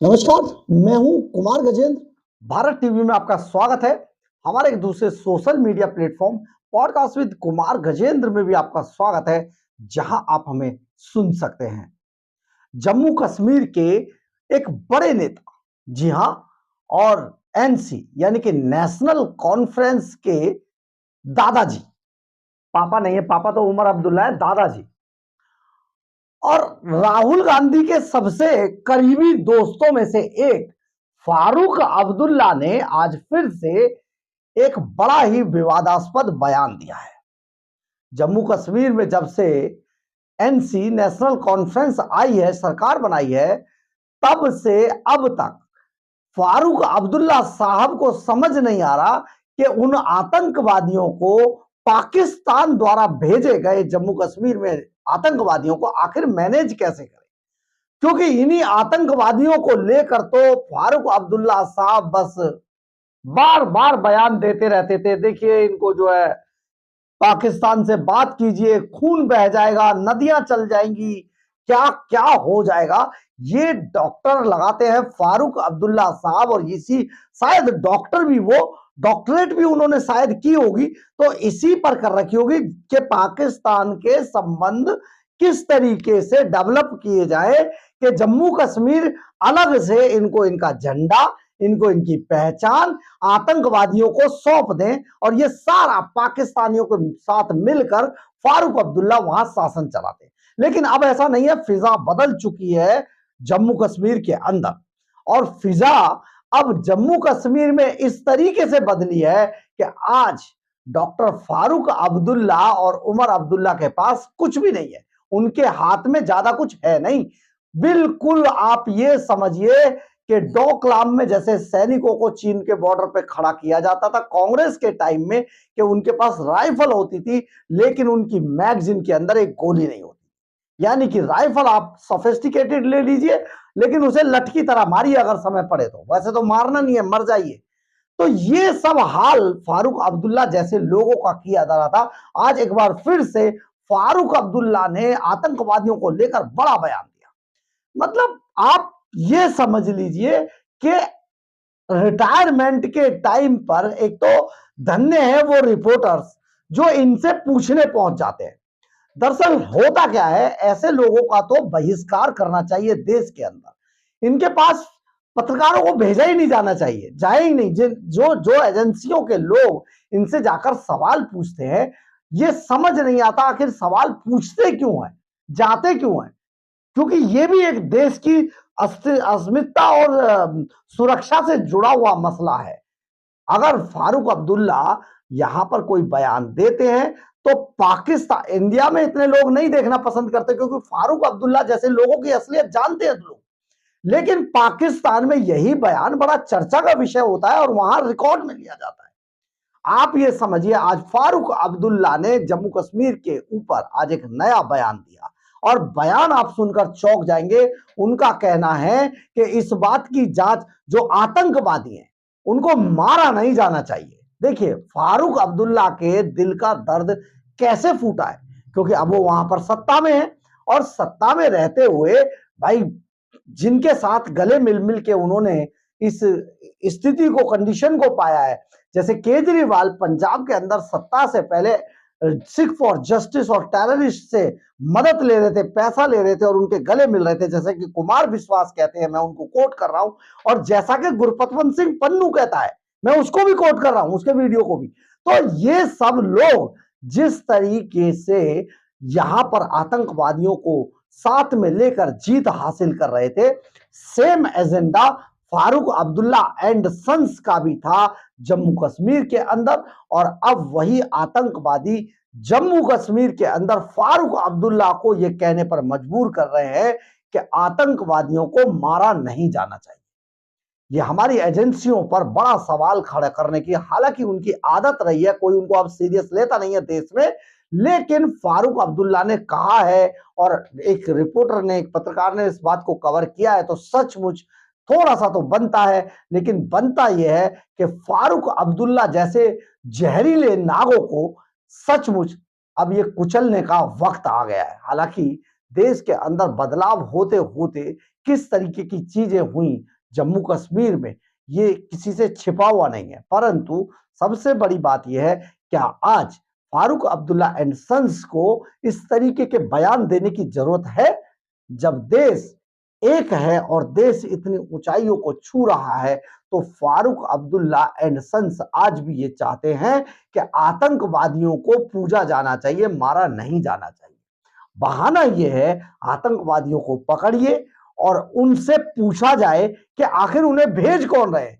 नमस्कार, मैं हूं कुमार गजेंद्र। भारत टीवी में आपका स्वागत है। हमारे एक दूसरे social media platform podcast with Kumar Gajendra में भी आपका स्वागत है, जहां आप हमें सुन सकते हैं। जम्मू कश्मीर के एक बड़े नेता, जी हां, और एनसी यानी कि नेशनल कॉन्फ्रेंस के दादाजी, पापा नहीं है, पापा तो उमर अब्दुल्ला है, दादाजी, और राहुल गांधी के सबसे करीबी दोस्तों में से एक फारूक अब्दुल्ला ने आज फिर से एक बड़ा ही विवादास्पद बयान दिया है। जम्मू कश्मीर में जब से एनसी नेशनल कॉन्फ्रेंस आई है, सरकार बनाई है, तब से अब तक फारूक अब्दुल्ला साहब को समझ नहीं आ रहा कि उन आतंकवादियों को, पाकिस्तान द्वारा भेजे गए जम्मू कश्मीर में आतंकवादियों को आखिर मैनेज कैसे करें। क्योंकि इन्हीं आतंकवादियों को लेकर तो फारूक अब्दुल्ला साहब बस बार बार बयान देते रहते थे। देखिए, इनको जो है, पाकिस्तान से बात कीजिए, खून बह जाएगा, नदियां चल जाएंगी, क्या क्या हो जाएगा। ये डॉक्टर लगाते हैं फारूक अब्दुल्ला साहब, और इसी शायद डॉक्टर भी, वो डॉक्टरेट भी उन्होंने शायद की होगी, तो इसी पर कर रखी होगी कि पाकिस्तान के संबंध किस तरीके से डेवलप किए जाए कि जम्मू कश्मीर अलग से इनको इनका झंडा, इनको इनकी पहचान आतंकवादियों को सौंप दें, और ये सारा पाकिस्तानियों के साथ मिलकर फारूक अब्दुल्ला वहां शासन चलाते। लेकिन अब ऐसा नहीं है, फिजा बदल चुकी है जम्मू कश्मीर के अंदर, और फिजा अब जम्मू कश्मीर में इस तरीके से बदली है कि आज डॉक्टर फारूक अब्दुल्ला और उमर अब्दुल्ला के पास कुछ भी नहीं है, उनके हाथ में ज्यादा कुछ है नहीं। बिल्कुल आप ये समझिए कि डोकलाम में जैसे सैनिकों को चीन के बॉर्डर पे खड़ा किया जाता था कांग्रेस के टाइम में, कि उनके पास राइफल होती थी लेकिन उनकी मैगजीन के अंदर एक गोली नहीं होती। यानी कि राइफल आप सोफिस्टिकेटेड ले लीजिए, लेकिन उसे लठ की तरह मारिए अगर समय पड़े तो, वैसे तो मारना नहीं है, मर जाइए। तो ये सब हाल फारूक अब्दुल्ला जैसे लोगों का किया जा रहा था। आज एक बार फिर से फारूक अब्दुल्ला ने आतंकवादियों को लेकर बड़ा बयान दिया। मतलब आप ये समझ लीजिए कि रिटायरमेंट के टाइम पर एक तो धन्य है वो रिपोर्टर्स जो इनसे पूछने पहुंच जाते हैं। दरअसल होता क्या है, ऐसे लोगों का तो बहिष्कार करना चाहिए देश के अंदर। इनके पास पत्रकारों को भेजा ही नहीं जाना चाहिए, जाए ही नहीं। जो जो एजेंसियों के लोग इनसे जाकर सवाल पूछते हैं, ये समझ नहीं आता आखिर सवाल पूछते क्यों हैं, जाते क्यों हैं। क्योंकि ये भी एक देश की अस्मिता और सुरक्षा से जुड़ा हुआ मसला है। अगर फारूक अब्दुल्ला यहां पर कोई बयान देते हैं तो पाकिस्तान, इंडिया में इतने लोग नहीं देखना पसंद करते क्योंकि फारूक अब्दुल्ला जैसे लोगों की असलियत जानते हैं लोग, लेकिन पाकिस्तान में यही बयान बड़ा चर्चा का विषय होता है और वहां रिकॉर्ड में लिया जाता है। आप ये समझिए, आज फारूक अब्दुल्ला ने जम्मू कश्मीर के ऊपर आज एक नया बयान दिया, और बयान आप सुनकर चौंक जाएंगे। उनका कहना है कि इस बात की जांच, जो आतंकवादी हैं उनको मारा नहीं जाना चाहिए। देखिए, फारूक अब्दुल्ला के दिल का दर्द कैसे फूटा है, क्योंकि अब वो वहां पर सत्ता में है, और सत्ता में रहते हुए भाई जिनके साथ गले मिल मिल के उन्होंने इस स्थिति को, कंडीशन को पाया है, जैसे केजरीवाल पंजाब के अंदर सत्ता से पहले सिख फॉर जस्टिस और टेररिस्ट से मदद ले रहे थे, पैसा ले रहे थे और उनके गले मिल रहे थे, जैसे कि कुमार विश्वास कहते हैं, मैं उनको कोट कर रहा हूं, और जैसा कि गुरपतवंत सिंह पन्नू कहता है, मैं उसको भी कोट कर रहा हूं, उसके वीडियो को भी। तो ये सब लोग जिस तरीके से यहां पर आतंकवादियों को साथ में लेकर जीत हासिल कर रहे थे, same agenda Farooq Abdullah and sons का भी था जम्मू कश्मीर के अंदर। और अब वही आतंकवादी जम्मू कश्मीर के अंदर फारूक अब्दुल्ला को यह कहने पर मजबूर कर रहे हैं कि आतंकवादियों को मारा नहीं जाना चाहिए। ये हमारी एजेंसियों पर बड़ा सवाल खड़ा करने की, हालांकि उनकी आदत रही है, कोई उनको अब सीरियस लेता नहीं है देश में, लेकिन फारूक अब्दुल्ला ने कहा है, और एक रिपोर्टर ने, एक पत्रकार ने इस बात को कवर किया है, तो सचमुच थोड़ा सा तो बनता है। लेकिन बनता यह है कि फारूक अब्दुल्ला जैसे जहरीले नागों को सचमुच अब ये कुचलने का वक्त आ गया है। हालांकि देश के अंदर बदलाव होते होते किस तरीके की चीजें हुई जम्मू कश्मीर में, ये किसी से छिपा हुआ नहीं है। परंतु सबसे बड़ी बात यह है, क्या आज फारूक अब्दुल्ला एंड सन्स को इस तरीके के बयान देने की जरूरत है? जब देश एक है और देश इतनी ऊंचाइयों को छू रहा है, तो फारूक अब्दुल्ला एंड सन्स आज भी ये चाहते हैं कि आतंकवादियों को पूजा जाना चाहिए, मारा नहीं जाना चाहिए। बहाना यह है, आतंकवादियों को पकड़िए और उनसे पूछा जाए कि आखिर उन्हें भेज कौन रहे।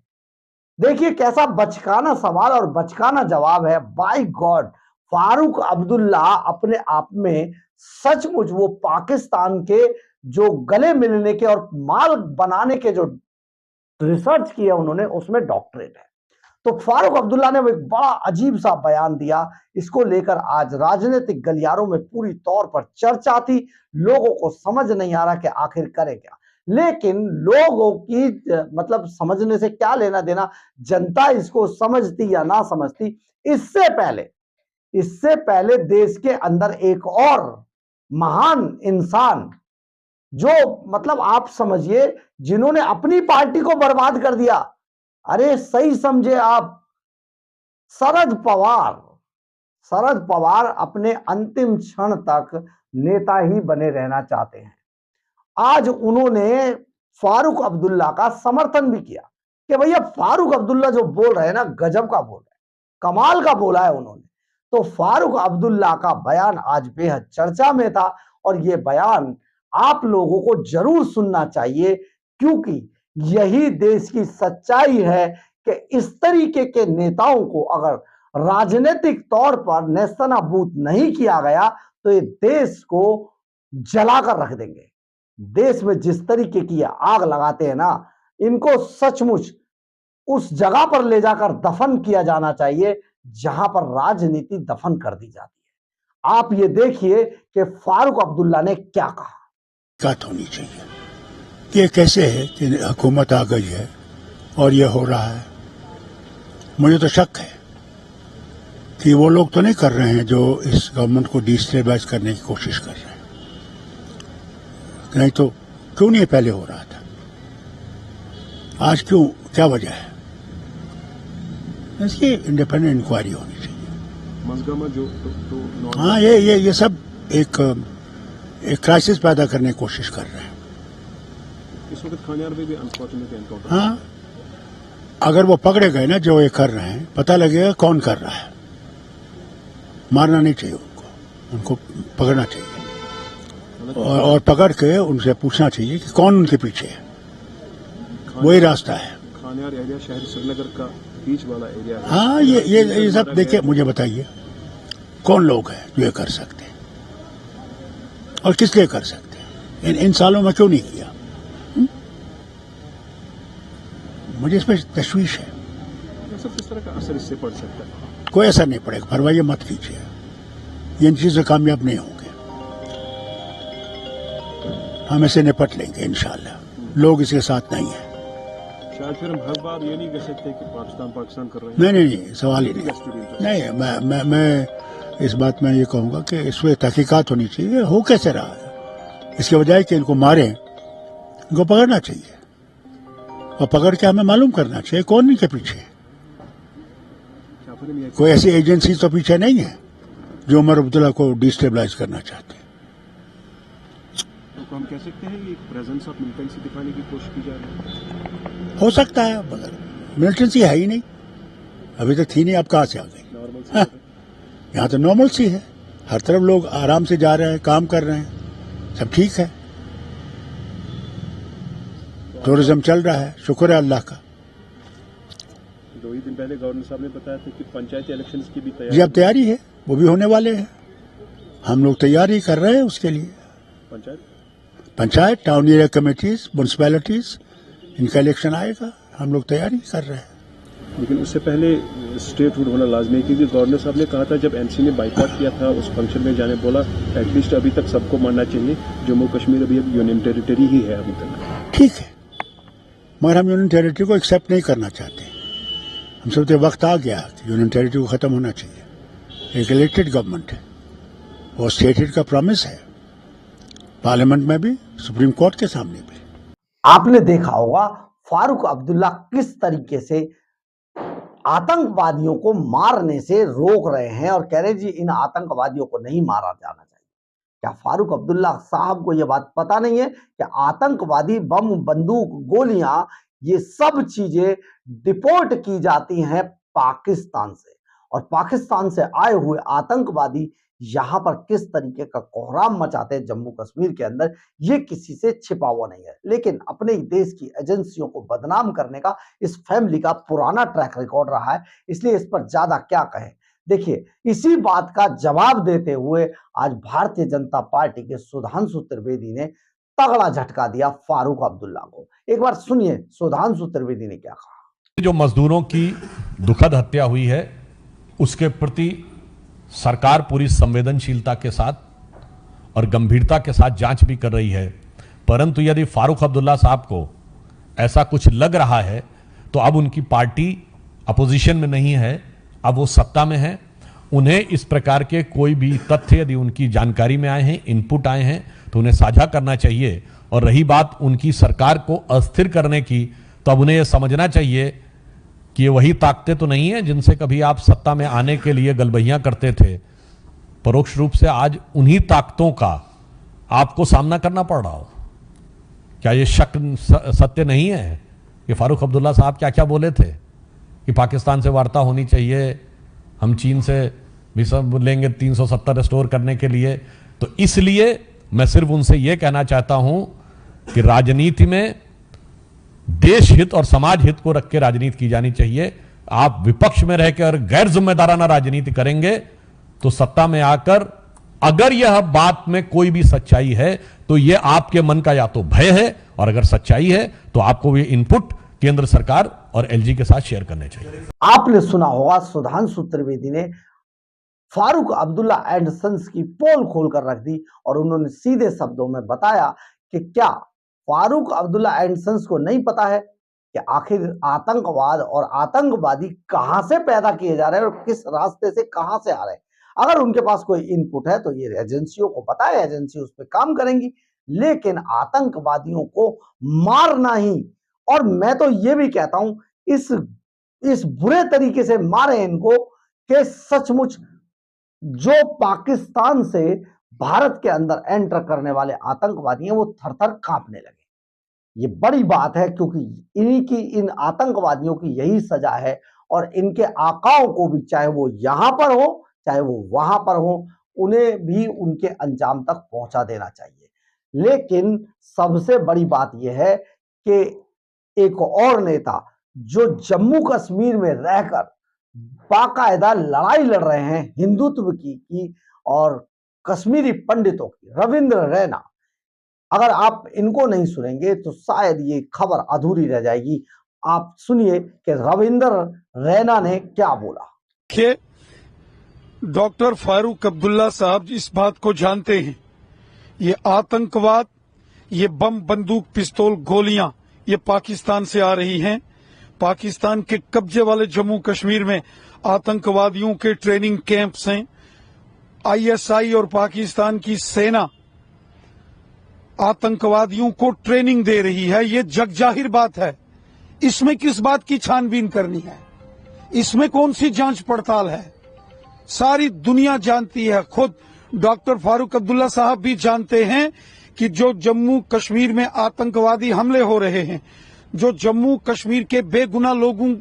देखिए कैसा बचकाना सवाल और बचकाना जवाब है। बाय गॉड, फारूक अब्दुल्ला अपने आप में सचमुच वो पाकिस्तान के जो गले मिलने के और माल बनाने के जो रिसर्च किया उन्होंने, उसमें डॉक्टरेट है। तो फारूक अब्दुल्ला ने वो एक बड़ा अजीब सा बयान दिया। इसको लेकर आज राजनीतिक गलियारों में पूरी तौर पर चर्चा थी। लोगों को समझ नहीं आ रहा कि आखिर करे क्या, लेकिन लोगों की मतलब समझने से क्या लेना देना, जनता इसको समझती या ना समझती। इससे पहले देश के अंदर एक और महान इंसान, जो मतलब आप समझिए जिन्होंने अपनी पार्टी को बर्बाद कर दिया, अरे सही समझे आप, शरद पवार अपने अंतिम क्षण तक नेता ही बने रहना चाहते हैं। आज उन्होंने फारूक अब्दुल्ला का समर्थन भी किया कि भैया फारूक अब्दुल्ला जो बोल रहे हैं ना, गजब का बोल रहे हैं, कमाल का बोला है उन्होंने। तो फारूक अब्दुल्ला का बयान आज बेहद चर्चा में था और यह बयान आप लोगों को जरूर सुनना चाहिए, क्योंकि यही देश की सच्चाई है कि इस तरीके के नेताओं को अगर राजनीतिक तौर पर नेस्तनाबूद नहीं किया गया तो ये देश को जलाकर रख देंगे। देश में जिस तरीके की आग लगाते हैं ना, इनको सचमुच उस जगह पर ले जाकर दफन किया जाना चाहिए जहां पर राजनीति दफन कर दी जाती है। आप ये देखिए कि फारूक अब्दुल्ला ने क्या कहा। बात होनी चाहिए कि ये कैसे है कि हुकूमत आ गई है और ये हो रहा है। मुझे तो शक है कि वो लोग तो नहीं कर रहे हैं जो इस गवर्नमेंट को डिस्टेबलाइज करने की कोशिश कर रहे हैं। नहीं तो क्यों नहीं पहले हो रहा था, आज क्यों, क्या वजह है? इसकी इंडिपेंडेंट इंक्वायरी होनी चाहिए। हाँ, ये सब एक क्राइसिस पैदा करने की कोशिश कर रहे हैं। इस वक्त खानियार में भी अनफॉर्चुनेटली एनकाउंटर। हाँ, अगर वो पकड़े गए ना जो ये कर रहे हैं, पता लगेगा कौन कर रहा है। मारना नहीं चाहिए उनको पकड़ना चाहिए और पकड़ के उनसे पूछना चाहिए कि कौन उनके पीछे है। वही रास्ता है। खानियार एरिया शहर श्रीनगर का बीच वाला एरिया है। हाँ, ये सब देखिए, मुझे बताइए कौन लोग हैं जो ये कर सकते हैं और किस लिए कर सकते हैं? इन सालों में क्यों नहीं किया? मुझे इसमें तशवीश है। किस तरह का असर इससे पड़ सकता है? कोई असर नहीं पड़ेगा, परवाह मत कीजिए, ये इन चीजों कामयाब नहीं होंगे। हम इसे निपट लेंगे इंशाल्लाह। लोग इसके साथ नहीं है। शायद फिर हम हर बार ये नहीं कह सकते कि पाकिस्तान कर रहे हैं। नहीं, सवाल ही नहीं। मैं इस बात में ये कहूंगा कि इसमें तहकीकात होनी चाहिए, हो कैसे रहा है। इसके बजाय कि इनको मारें, इनको पकड़ना चाहिए और पकड़ के हमें मालूम करना चाहिए कौन इनके पीछे है। कोई ऐसी एजेंसी तो पीछे नहीं है जो उमर अब्दुल्ला को डिस्टेबलाइज करना चाहते हैं। तो हम कह सकते हैं कि प्रेजेंस ऑफ मिलिटेंसी दिखाने की कोशिश की जा रही है। हो सकता है, मगर मिलिटेंसी है ही नहीं, अभी तक थी नहीं, अब कहां से आ गई? हाँ, यहाँ तो नॉर्मल सी है, हर तरफ लोग आराम से जा रहे हैं, काम कर रहे हैं, सब ठीक है, टूरिज्म चल रहा है, शुक्र है अल्लाह का। 2 ही दिन पहले गवर्नर साहब ने बताया था कि पंचायती इलेक्शंस की भी जी अब तैयारी है, वो भी होने वाले हैं। हम लोग तैयारी कर रहे हैं उसके लिए। Panchayat, town area committees, municipalities, इनका इलेक्शन आएगा, हम लोग तैयारी कर रहे हैं। लेकिन उससे पहले स्टेटहुड होना लाजमी है, क्योंकि गवर्नर साहब ने कहा था जब एनसी ने बाइकआउट किया था उस फंक्शन में जाने, बोला एटलीस्ट अभी तक सबको मानना चाहिए जम्मू कश्मीर अभी यूनियन टेरिटरी ही है अभी तक। ठीक है, मगर हम यूनियन टेरिटरी को एक्सेप्ट नहीं करना चाहते। हम सोचते वक्त आ गया कि यूनियन टेरिटरी को खत्म होना चाहिए। एक इलेक्टेड गवर्नमेंट है और स्टेटेड का प्रॉमिस है पार्लियामेंट में भी, सुप्रीम कोर्ट के सामने भी। आपने देखा होगा फारूक अब्दुल्ला किस तरीके से आतंकवादियों को मारने से रोक रहे हैं और कह रहे हैं जी इन आतंकवादियों को नहीं मारा जाना चाहिए। क्या फारूक अब्दुल्ला साहब को यह बात पता नहीं है कि आतंकवादी बम, बंदूक, गोलियां, ये सब चीजें डिपोर्ट की जाती हैं पाकिस्तान से, और पाकिस्तान से आए हुए आतंकवादी यहां पर किस तरीके का कोहराम मचाते हैं जम्मू कश्मीर के अंदर, ये किसी से छिपा हुआ नहीं है। लेकिन अपने ही देश की एजेंसियों को बदनाम करने का इस फैमिली का पुराना ट्रैक रिकॉर्ड रहा है, इसलिए इस पर ज्यादा क्या कहें। देखिए, इसी बात का जवाब देते हुए आज भारतीय जनता पार्टी के सुधांशु त्रिवेदी ने तगड़ा झटका दिया फारूक अब्दुल्ला को। एक बार सुनिए सुधांशु त्रिवेदी ने क्या कहा। जो मजदूरों की दुखद हत्या हुई है उसके प्रति सरकार पूरी संवेदनशीलता के साथ और गंभीरता के साथ जांच भी कर रही है, परंतु यदि फारूक अब्दुल्ला साहब को ऐसा कुछ लग रहा है तो अब उनकी पार्टी अपोजिशन में नहीं है, अब वो सत्ता में है। उन्हें इस प्रकार के कोई भी तथ्य यदि उनकी जानकारी में आए हैं, इनपुट आए हैं, तो उन्हें साझा करना चाहिए। और रही बात उनकी सरकार को अस्थिर करने की, तो अब उन्हें यह समझना चाहिए कि ये वही ताकतें तो नहीं है जिनसे कभी आप सत्ता में आने के लिए गलबहियां करते थे। परोक्ष रूप से आज उन्हीं ताकतों का आपको सामना करना पड़ रहा हो। क्या ये शक सत्य नहीं है कि फारूक अब्दुल्ला साहब क्या क्या बोले थे कि पाकिस्तान से वार्ता होनी चाहिए, हम चीन से भी सब लेंगे 370 रिस्टोर करने के लिए। तो इसलिए मैं सिर्फ उनसे यह कहना चाहता हूं कि राजनीति में देश हित और समाज हित को रख के राजनीति की जानी चाहिए। आप विपक्ष में रहकर गैर जिम्मेदाराना राजनीति करेंगे तो सत्ता में आकर अगर यह बात में कोई भी सच्चाई है तो यह आपके मन का या तो भय है, और अगर सच्चाई है तो आपको ये इनपुट केंद्र सरकार और एलजी के साथ शेयर करने चाहिए। आपने सुना होगा सुधांशु त्रिवेदी ने फारूक अब्दुल्ला एंड सन्स की पोल खोलकर रख दी और उन्होंने सीधे शब्दों में बताया कि क्या फारूक अब्दुल्ला एंड सन्स को नहीं पता है कि आखिर आतंकवाद और आतंकवादी कहां से पैदा किए जा रहे हैं और किस रास्ते से कहां से आ रहे हैं। अगर उनके पास कोई इनपुट है तो ये एजेंसियों को पता है, एजेंसी उस पर काम करेंगी, लेकिन आतंकवादियों को मारना ही, और मैं तो ये भी कहता हूं इस बुरे तरीके से मारे इनको कि सचमुच जो पाकिस्तान से भारत के अंदर एंटर करने वाले आतंकवादी हैं वो थर-थर कांपने लगे। ये बड़ी बात है क्योंकि इन आतंकवादियों की यही सजा है, और इनके आकाओं को भी, चाहे वो यहां पर हो चाहे वो वहां पर हो, उन्हें भी उनके अंजाम तक पहुंचा देना चाहिए। लेकिन सबसे बड़ी बात यह है कि एक और नेता जो जम्मू कश्मीर में रहकर बाकायदा लड़ाई लड़ रहे हैं हिंदुत्व की और कश्मीरी पंडितों की, रविंद्र रैना, अगर आप इनको नहीं सुनेंगे तो शायद ये खबर अधूरी रह जाएगी। आप सुनिए कि रविंद्र रैना ने क्या बोला। कि डॉक्टर फारूक अब्दुल्ला साहब इस बात को जानते हैं, ये आतंकवाद, ये बम, बंदूक, पिस्तौल, गोलियां ये पाकिस्तान से आ रही हैं। पाकिस्तान के कब्जे वाले जम्मू कश्मीर में आतंकवादियों के ट्रेनिंग कैंप्स हैं। आईएसआई और पाकिस्तान की सेना आतंकवादियों को ट्रेनिंग दे रही है, ये जगजाहिर बात है। इसमें किस बात की छानबीन करनी है, इसमें कौन सी जांच पड़ताल है? सारी दुनिया जानती है, खुद डॉक्टर फारूक अब्दुल्ला साहब भी जानते हैं कि जो जम्मू कश्मीर में आतंकवादी हमले हो रहे हैं, जो जम्मू कश्मीर के बेगुनाह लोगों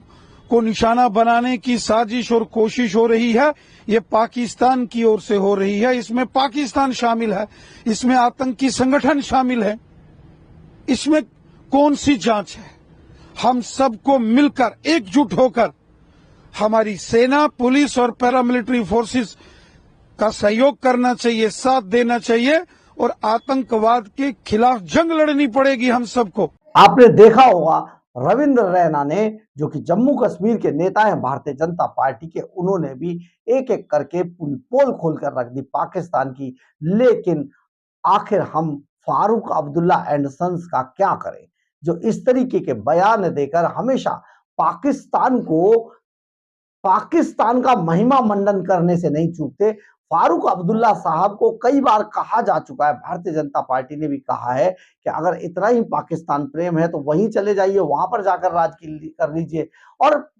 को निशाना बनाने की साजिश और कोशिश हो रही है, ये पाकिस्तान की ओर से हो रही है। इसमें पाकिस्तान शामिल है, इसमें आतंकी संगठन शामिल है। इसमें कौन सी जांच है? हम सबको मिलकर एकजुट होकर हमारी सेना, पुलिस और पैरामिलिट्री फोर्सेस का सहयोग करना चाहिए, साथ देना चाहिए, और आतंकवाद के खिलाफ जंग लड़नी पड़ेगी हम सबको। आपने देखा होगा रविंद्र रैना ने, जो कि जम्मू कश्मीर के नेता हैं भारतीय जनता पार्टी के, उन्होंने भी एक एक करके पूरी पोल खोलकर रख दी पाकिस्तान की। लेकिन आखिर हम फारूक अब्दुल्ला एंड सन्स का क्या करें, जो इस तरीके के बयान देकर हमेशा पाकिस्तान का महिमा मंडन करने से नहीं चूकते। फारूक अब्दुल्ला साहब को कई बार कहा जा चुका है, भारतीय जनता पार्टी ने भी कहा है कि अगर इतना ही पाकिस्तान प्रेम है तो वहीं चले जाइए, वहां पर जाकर राज कर लीजिए, और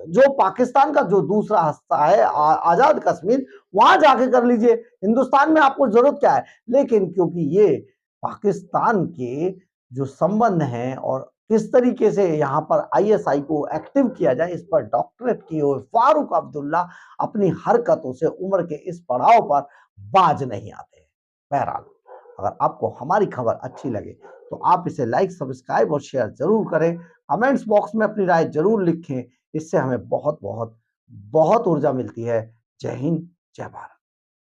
जो पाकिस्तान का जो दूसरा हिस्सा है आजाद कश्मीर, वहां जाके कर लीजिए, हिंदुस्तान में आपको जरूरत क्या है। लेकिन क्योंकि ये पाकिस्तान के जो संबंध हैं और किस तरीके से यहाँ पर आईएसआई को एक्टिव किया जाए, इस पर डॉक्टरेट किए हुए फारूक अब्दुल्ला अपनी हरकतों से उम्र के इस पड़ाव पर बाज नहीं आते। बहरहाल, अगर आपको हमारी खबर अच्छी लगे तो आप इसे लाइक, सब्सक्राइब और शेयर जरूर करें। कमेंट्स बॉक्स में अपनी राय जरूर लिखें, इससे हमें बहुत बहुत बहुत ऊर्जा मिलती है। जय हिंद, जय भारत।